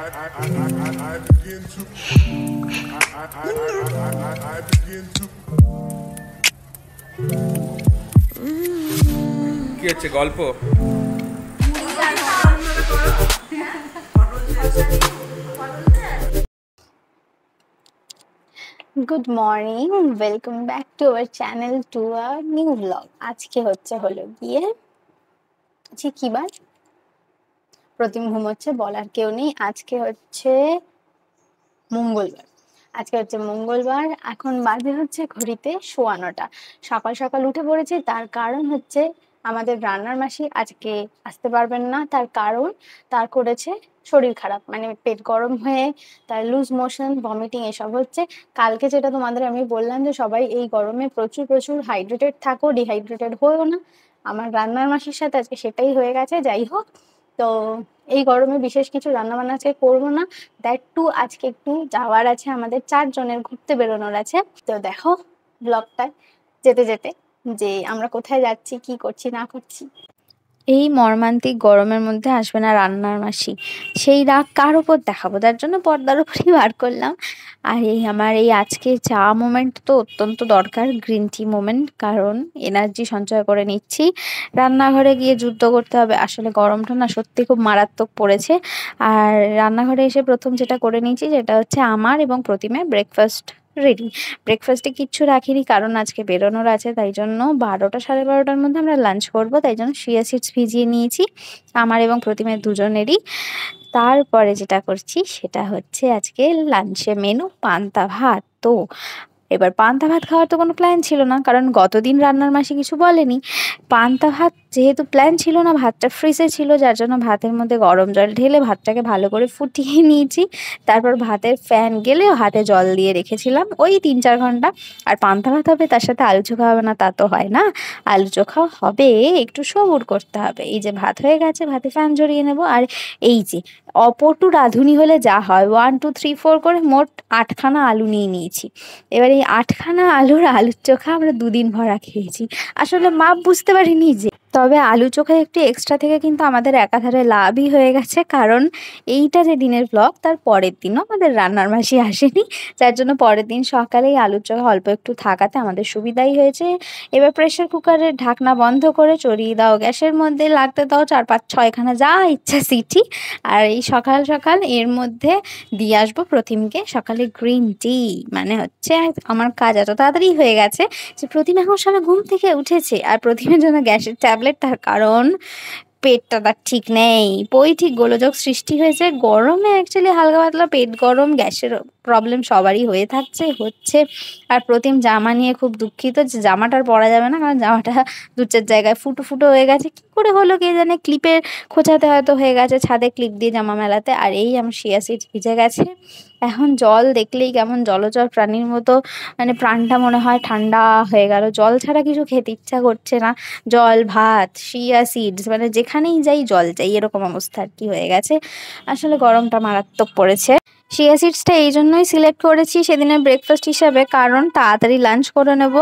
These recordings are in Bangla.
কি হচ্ছে গল্প? Good morning, welcome back to our channel to a new blog. আজকে হলো গিয়ে কি বার? প্রতিম ঘুমোচ্ছে, বলার কেউ নেই। আজকে হচ্ছে মঙ্গলবার। এখন বাজে হচ্ছে ঘড়িতে 9:15। সকাল সকাল উঠে পড়েছি, তার কারণ হচ্ছে আমাদের রান্নার মাসি আজকে আসতে পারবেন না। তার কারণ তার করেছে শরীর খারাপ, মানে পেট গরম হয়ে তার লুজ মোশন, ভমিটিং এসব হচ্ছে। কালকে যেটা তোমাদের আমি বললাম যে সবাই এই গরমে প্রচুর প্রচুর হাইড্রেটেড থাকো, ডিহাইড্রেটেড হয়েও না। আমার রান্নার মাসির সাথে আজকে সেটাই হয়ে গেছে। যাই হোক, তো এই গরমে বিশেষ কিছু রান্না বান্না আজকে করবো না। দ্যাট টু আজকে একটু যাওয়ার আছে, আমাদের 4 জনের ঘুরতে বেরোনোর আছে। তো দেখো ব্লগটা যেতে যেতে যে আমরা কোথায় যাচ্ছি, কি করছি না করছি। এই মর্মান্তিক গরমের মধ্যে আসবে না রান্নার মাসি, সেই রাগ কার উপর দেখাবো, তার জন্য পর্দার উপরই বার করলাম। আর আমার আজকে চা মোমেন্ট তো অত্যন্ত দরকার, গ্রিন টি মোমেন্ট, কারণ এনার্জি সঞ্চয় করে নিচ্ছি। রান্নাঘরে গিয়ে যুদ্ধ করতে হবে, আসলে গরমটা না সত্যি খুব মারাত্মক পড়েছে। আর রান্নাঘরে এসে প্রথম যেটা করে নিয়েছি সেটা হচ্ছে আমার এবং প্রতিমের ব্রেকফাস্ট রেডি। ব্রেকফাস্টে কিচ্ছু রাখিনি, কারণ আজকে বেরোনোর আছে, তাই জন্য 12টা 12:30টার মধ্যে আমরা লাঞ্চ করবো, তাই জন্য চিয়া সিডস ভিজিয়ে নিয়েছি আমার এবং প্রতিমের দুজনেরই। তারপরে যেটা করছি সেটা হচ্ছে আজকে লাঞ্চে মেনু পান্তা ভাত। তো এবার পান্তা ভাত খাওয়ার তো কোনো প্ল্যান ছিল না, কারণ গতদিন রান্নার মাসি কিছু বলেনি। পান্তা ভাত যেহেতু প্ল্যান ছিল না, ভাতটা ফ্রিজে ছিল, যার জন্য ভাতের মধ্যে গরম জল ঢেলে ভাতটাকে ভালো করে ফুটিয়ে নিয়েছি। তারপর ভাতের ফ্যান গেলে হাতে জল দিয়ে রেখেছিলাম ওই 3-4 ঘন্টা। আর পান্তা ভাত হবে, তার সাথে আলু চোখা হবে না তা তো হয় না। আলু চোখা হবে, একটু সবুর করতে হবে। এই যে ভাত হয়ে গেছে, ভাতে ফ্যান জড়িয়ে নেব। আর এই যে অপটু রাঁধুনি হলে যা হয়, 1 2 3 4 করে মোট 8খানা আলু নিয়ে নিয়েছি। এবার এই 8খানা আলুর চোখা আমরা 2 দিন ভরা খেয়েছি। আসলে মাপ বুঝতে পারিনি যে, তবে আলু চোখা একটু এক্সট্রা থেকে কিন্তু আমাদের একাধারে লাভই হয়ে গেছে, কারণ এইটা যে দিনের ব্লগ তার পরের দিনও আমাদের রান্নার মাসি আসেনি, যার জন্য পরের দিন সকালে এই আলুর চোখা অল্প একটু থাকাতে আমাদের সুবিধাই হয়েছে। এবার প্রেসার কুকারের ঢাকনা বন্ধ করে চড়িয়ে দাও গ্যাসের মধ্যে, লাগতে দাও 4-5-6খানা যা ইচ্ছা সিটি। আর এই সকাল সকাল এর মধ্যে দিয়ে আসবো প্রতিমকে সকালে গ্রিন টি। মানে হচ্ছে আমার কাজ এত তাড়াতাড়ি হয়ে গেছে যে প্রতিম এখন সবে ঘুম থেকে উঠেছে, আর প্রতিমের জন্য গ্যাসের ট্যাবলেট, তার কারণ পেটটা তার ঠিক নেই। ঠিক গোলযোগ সৃষ্টি হয়েছে গরমে। অ্যাকচুয়ালি হালকা পাতলা পেট গরম, গ্যাসের প্রবলেম সবারই হচ্ছে। আর প্রতিম জামা নিয়ে খুব দুঃখিত যে জামাটার পরা যাবে না, কারণ জামাটা 2-4 জায়গায় ফুটো ফুটো হয়ে গেছে। কি করে হলো কে জানে, ক্লিপের খোঁচাতে হয়তো হয়ে গেছে, ছাদে ক্লিপ দিয়ে জামা মেলাতে। আর এই আমার চিয়া সিডস ভিজে গেছে। এখন জল দেখলেই কেমন জলচর প্রাণীর মতো, মানে প্রাণটা মনে হয় ঠান্ডা হয়ে গেল। জল ছাড়া কিছু খেতে ইচ্ছা করছে না। জল, ভাত, চিয়া সিডস, মানে যেখানেই যাই জল চাই, এরকম অবস্থা আর কি হয়ে গেছে। আসলে গরমটা মারাত্মক পড়েছে। চিয়া সিডসটা এই জন্যই সিলেক্ট করেছি সেদিনের ব্রেকফাস্ট হিসাবে, কারণ তাড়াতাড়ি লাঞ্চ করে নেব।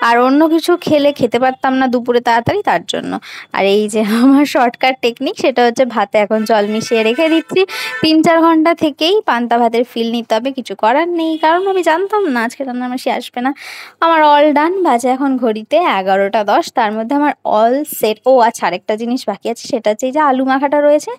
আর অন্য কিছু খেতে পারতাম না দুপুরে তাড়াতাড়ি, তার জন্য। আর এই যে আমার শর্টকাট টেকনিক, সেটা হচ্ছে ভাতে এখন জল মিশিয়ে রেখে দিচ্ছি। 3-4 ঘন্টা থেকেই পান্তা ভাতের ফিল নিতে হবে, কিছু করার নেই, কারণ আমি জানতাম না আজকে রান্নার মাসি আসবে না। আমার অল ডান, বাজে এখন ঘড়িতে 11টা 10। তার মধ্যে আমার অল সেট। ও আচ্ছা, আরেকটা জিনিস বাকি আছে, সেটা হচ্ছে এই যে আলু মাখাটা রয়েছে,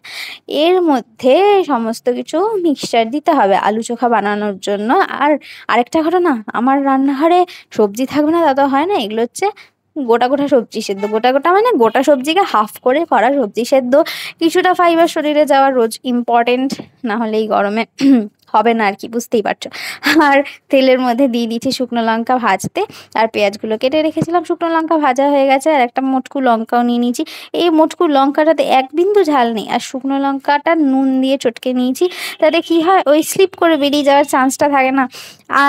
এর মধ্যে সমস্ত কিছু মিক্সচার দিতে হবে আলু চোখা বানানোর জন্য। আর আরেকটা ঘটনা, আমার রান্নাঘরে সবজি থাকবে না তা তো হয় না। এগুলো হচ্ছে গোটা গোটা সবজি সেদ্ধ, গোটা গোটা মানে গোটা সবজিকে হাফ করে করা সবজি সেদ্ধ। কিছুটা ফাইবার শরীরে যাওয়া রোজ ইম্পর্টেন্ট, না হলে এই গরমে হবে না আর কি, বুঝতেই পারছো। আর তেলের মধ্যে দিয়ে দিচ্ছি শুকনো লঙ্কা ভাজতে, আর পেঁয়াজগুলো কেটে রেখেছিলাম। শুকনো লঙ্কা ভাজা হয়ে গেছে, আর একটা মোটকু লঙ্কাও নিয়ে নিয়েছি। এই মোটকু লঙ্কাটাতে 1 বিন্দু ঝাল নেই, আর শুকনো লঙ্কাটা নুন দিয়ে চটকে নিয়েছি, তাতে কি হয় ওই স্লিপ করে বেরিয়ে যাওয়ার চান্সটা থাকে না।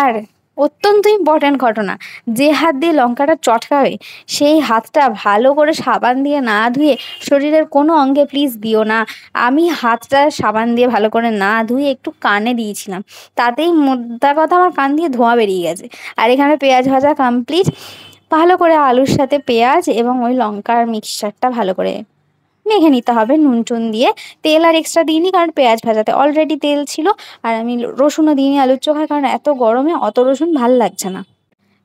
আর অত্যন্ত ইম্পর্ট্যান্ট ঘটনা, যে হাত দিয়ে লঙ্কাটা চটকাবে সেই হাতটা ভালো করে সাবান দিয়ে না ধুয়ে শরীরের কোনো অঙ্গে প্লিজ দিও না। আমি হাতটা সাবান দিয়ে ভালো করে না ধুয়ে একটু কানে দিয়েছিলাম, তাতেই মোদ্দা কথা আমার কান দিয়ে ধোঁয়া বেরিয়ে গেছে। আর এখানে পেঁয়াজ ভাজা কমপ্লিট। ভালো করে আলুর সাথে পেঁয়াজ এবং ওই লঙ্কার মিক্সচারটা ভালো করে মেখে নিতে হবে নুন টুন দিয়ে। তেল আর এক্সট্রা দিইনি, কারণ পেঁয়াজ ভাজাতে অলরেডি তেল ছিল। আর আমি রসুনও দিইনি আলুর চোখায়, কারণ এত গরমে অত রসুন ভাল লাগছে না।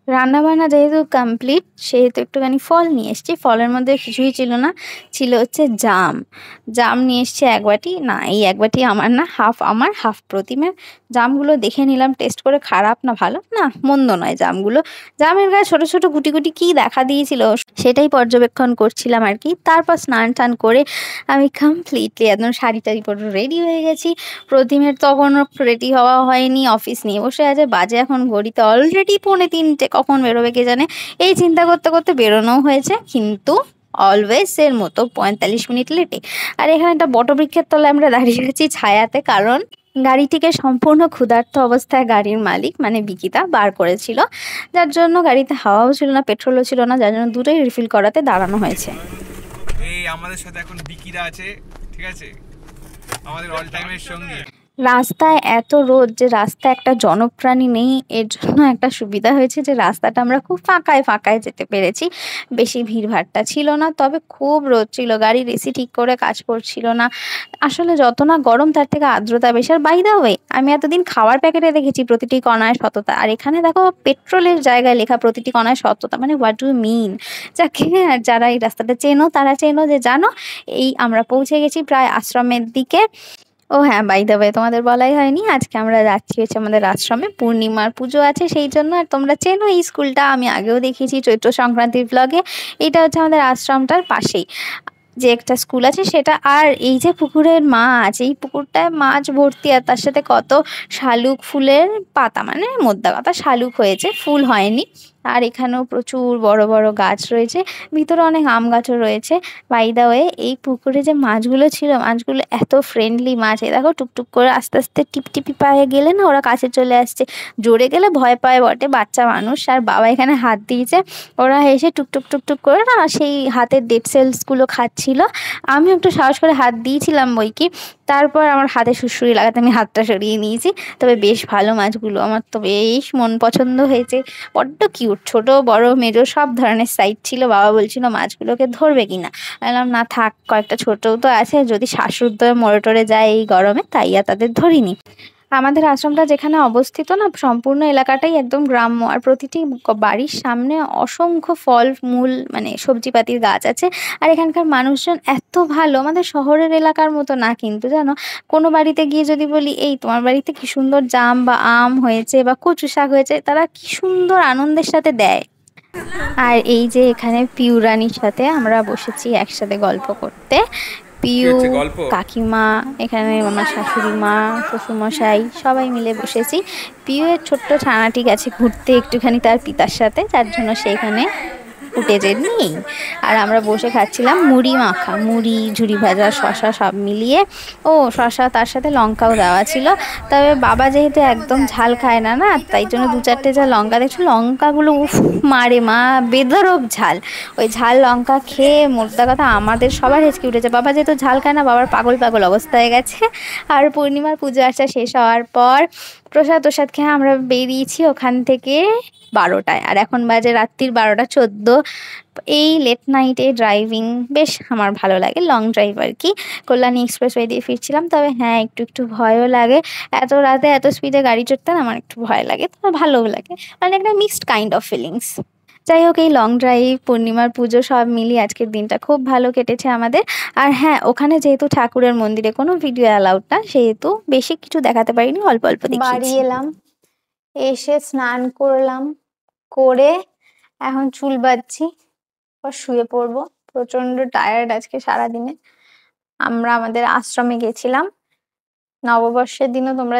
রান্নাবান্না যেহেতু কমপ্লিট, সেহেতু একটুখানি ফল নিয়ে এসেছি। ফলের মধ্যে কিছুই ছিল না, ছিল হচ্ছে জাম। জাম নিয়ে এসছি এক বাটি, না এই এক বাটি আমার না, হাফ আমার হাফ প্রতিমের। জামগুলো দেখে নিলাম টেস্ট করে, খারাপ না ভালো না, মন্দ নয় জামগুলো। জামের গায়ে ছোট ছোট গুটি গুটি কি দেখা দিয়েছিল সেটাই পর্যবেক্ষণ করছিলাম আর কি। তারপর স্নান টান করে আমি কমপ্লিটলি একদম শাড়ি টাড়ি পরে রেডি হয়ে গেছি। প্রতিমের তখনও রেডি হওয়া হয়নি, অফিস নিয়ে বসে আছে। বাজে এখন ঘড়িতে অলরেডি 2:45, কখন বেরোবে কে জানে। এই চিন্তা করতে করতে বেরোনোও হয়েছে, কিন্তু অলওয়েজ এর মতো 45 মিনিট লেটে। আর এখানে একটা বটবৃক্ষের তলায় আমরা দাঁড়িয়ে গেছি ছায়াতে, কারণ গাড়িটিকে সম্পূর্ণ ক্ষুধার্ত অবস্থায় গাড়ির মালিক মানে বিকিতা বার করেছিল, যার জন্য গাড়িতে হাওয়াও ছিল না, পেট্রোলও ছিল না, যার জন্য দুটোই রিফিল করাতে দাঁড়ানো হয়েছে। এই আমাদের সাথে এখন বিকিরা আছে, ঠিক আছে, আমাদের অল টাইমের সঙ্গী। রাস্তায় এত রোদ যে রাস্তায় একটা জনপ্রাণী নেই, এর জন্য একটা সুবিধা হয়েছে যে রাস্তাটা আমরা খুব ফাঁকায় ফাঁকায় যেতে পেরেছি। বেশি ভিড়ভাট্টা ছিল না, তবে খুব রোদ ছিল, গাড়ির এসি ঠিক করে কাজ করছিল না। আসলে যত না গরম তার থেকে আর্দ্রতা বেশি। আর বাই দা ওয়ে, আমি এতদিন খাওয়ার প্যাকেটে দেখেছি প্রতিটি কণায় সততা, আর এখানে দেখো পেট্রোলের জায়গায় লেখা প্রতিটি কণায় সততা, মানে হোয়াট ডু মিন। যাকে যারা এই রাস্তাটা চেনো তারা চেনো, যে জানো। এই আমরা পৌঁছে গেছি প্রায় আশ্রমের দিকে। ও হ্যাঁ, বাই দ্য ওয়ে তোমাদের বলাই হয়নি, আজকে আমরা যাচ্ছি হচ্ছে আমাদের আশ্রমে, পূর্ণিমার পুজো আছে সেই জন্য। আর তোমরা চেনো এই স্কুলটা, আমি আগেও দেখিয়েছি চৈত্র সংক্রান্তির ব্লগে। এটা হচ্ছে আমাদের আশ্রমটার পাশেই যে একটা স্কুল আছে সেটা। আর এই যে পুকুরের মাছ, এই পুকুরটায় মাছ ভর্তি, আর তার সাথে কত শালুক ফুলের পাতা, মানে মোদ্দা কথা শালুক হয়েছে, ফুল হয়নি। আর এখানেও প্রচুর বড় বড় গাছ রয়েছে, ভিতরে অনেক আম গাছও রয়েছে। বাই দা ওয়ে, এই পুকুরে যে মাছগুলো ছিল, মাছগুলো এত ফ্রেন্ডলি মাছ। এই দেখো টুকটুক করে আস্তে আস্তে টিপটিপি পায়ে গেলে না ওরা কাছে চলে আসছে, জোরে গেলে ভয় পায় বটে, বাচ্চা মানুষ। আর বাবা এখানে হাত দিয়েছে, ওরা এসে টুকটুক টুকটুক করে না সেই হাতের ডেড সেলসগুলো খাচ্ছিল। আমি একটু সাহস করে হাত দিয়েছিলাম বই কি, তারপর আমার হাতে সুড়সুড়ি লাগাতে আমি হাতটা সরিয়ে নিয়েছি। তবে বেশ ভালো মাছগুলো, আমার তো বেশ মন পছন্দ হয়েছে। বড্ড কিউট, ছোট বড় মেজো সব ধরনের সাইজ ছিল। বাবা বলছিল মাছগুলোকে ধরবে কিনা, বললাম না থাক, কয়েকটা ছোটও তো আছে, যদি শ্বাসরুদ্ধ মরে টরে যায় এই গরমে, তাই আর তাদের ধরিনি। আমাদের আশ্রমটা যেখানে অবস্থিত না, সম্পূর্ণ এলাকাটাই একদম গ্রাম্য। আর প্রতিটি বাড়ির সামনে অসংখ্য ফল মূল মানে সবজিপাতির গাছ আছে। আর এখানকার মানুষজন এত ভালো, আমাদের শহরের এলাকার মতো না কিন্তু, জানো। কোনো বাড়িতে গিয়ে যদি বলি এই তোমার বাড়িতে কি সুন্দর জাম বা আম হয়েছে বা কচু শাক হয়েছে, তারা কি সুন্দর আনন্দের সাথে দেয়। আর এই যে এখানে পিউ রানীর সাথে আমরা বসেছি একসাথে গল্প করতে। পিউ, কাকিমা, এখানে আমার শাশুড়ি মা, শ্বশুরমশাই সবাই মিলে বসেছি। পিউ এর ছোট্ট ছানাটি গেছে ঘুরতে একটুখানি তার পিতার সাথে, যার জন্য সেখানে ফুটেজের নেই। আর আমরা বসে খাচ্ছিলাম মুড়ি মাখা, মুড়ি ঝুড়ি ভাজা শশা সব মিলিয়ে। ও শশা, তার সাথে লঙ্কাও দেওয়া ছিল। তবে বাবা যেহেতু একদম ঝাল খায় না, তাই জন্য 2-4টে যা লঙ্কা দেখছো, লঙ্কাগুলো উফ মারে মা, বেধরক ঝাল। ওই ঝাল লঙ্কা খেয়ে মোদ্দা কথা আমাদের সবার হেঁচকি উঠেছে। বাবা যেহেতু ঝাল খায় না, বাবার পাগল পাগল অবস্থা হয়ে গেছে। আর পূর্ণিমার পুজো আর্চা শেষ হওয়ার পর প্রসাদ খেয়ে আমরা বেরিয়েছি ওখান থেকে 12টায়। আর এখন বাজে রাত্রির 12:14। এই লেট নাইটে ড্রাইভিং বেশ আমার ভালো লাগে, লং ড্রাইভ আর কি। কল্যাণী এক্সপ্রেসওয়ে দিয়ে ফিরছিলাম, তবে হ্যাঁ একটু একটু ভয়ও লাগে। এত রাতে এত স্পিডে গাড়ি চড়তে না আমার একটু ভয় লাগে, তবে ভালোও লাগে, মানে একটা মিক্সড কাইন্ড অফ ফিলিংস। যাই হোক, এই লং ড্রাইভ, পূর্ণিমার পুজো সব মিলিয়ে আজকের দিনটা খুব ভালো কেটেছে আমাদের। আর হ্যাঁ, ওখানে যেহেতু ঠাকুরের মন্দিরে কোনো ভিডিও অ্যালাউড না, সেহেতু বেশি কিছু দেখাতে পারিনি, অল্প অল্প দেখিয়েছি। বাড়ি এলাম, এসে স্নান করলাম, করে এখন চুল বাঁধছি, শুয়ে পড়বো। প্রচন্ড টায়ার্ড আজকে সারাদিনে। আমরা আমাদের আশ্রমে গেছিলাম, নববর্ষের দিনও তোমরা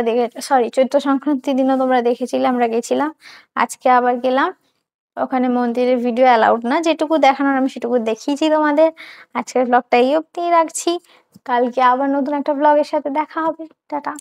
চৈত্র সংক্রান্তির দিনও তোমরা দেখেছিলে আমরা গেছিলাম। আজকে আবার গেলাম। ওখানে মন্দিরের ভিডিও অ্যালাউড না, যেটুকু দেখানোর আমি সেটুকু দেখিয়েছি তোমাদের। আজকের ব্লগটা এই অবধি রাখছি, কালকে আবার নতুন একটা ব্লগের সাথে দেখা হবে। টাটা।